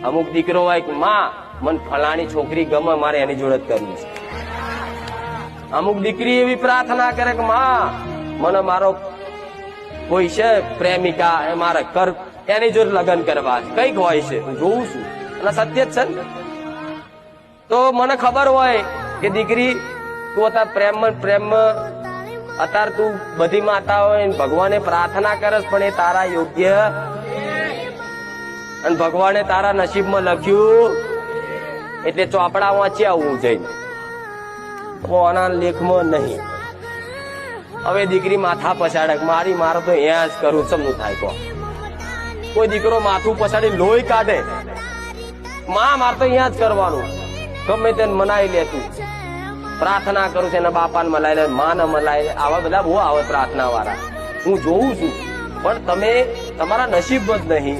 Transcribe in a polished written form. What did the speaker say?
અમુક દીકરો હોય કે માં મને ફલાણી છોકરી ગમે, મારે એની જોડે જ કરવું છે. અમુક દીકરી એવી પ્રાર્થના કરે કે માં મને મારો કોઈ છે પ્રેમિકા, એ મારે એની જોડે લગ્ન કરવા છે. કઈક હોય છે, હું જોઉં છું અને સત્ય જ છે ને. તો મને ખબર હોય કે દીકરી તું અત્યારે પ્રેમમાં અત્યારે તું બધી માતાઓ ભગવાને પ્રાર્થના કરે, પણ એ તારા યોગ્ય અને ભગવાને તારા નસીબમાં લખ્યું એટલે ચોપડા વાંચી આવવું જઈને આના લેખમાં નહીં. હવે દીકરી માથા પછાડે મારે તો અહીંયા જ કરું, સમનું થાય કહો. કોઈ દીકરો માથું પછાડી લોહી કાઢે, માં મારે તો અહીંયા જ કરવાનું, ગમે તેને મનાઈ લેતું. પ્રાર્થના કરું છું, એના બાપાને મલાઈ લે, માને મલાઈ લે, આવા બધા બહુ આવે પ્રાર્થના વાળા, હું જોઉં છું. પણ તમે તમારા નસીબ જ નહીં.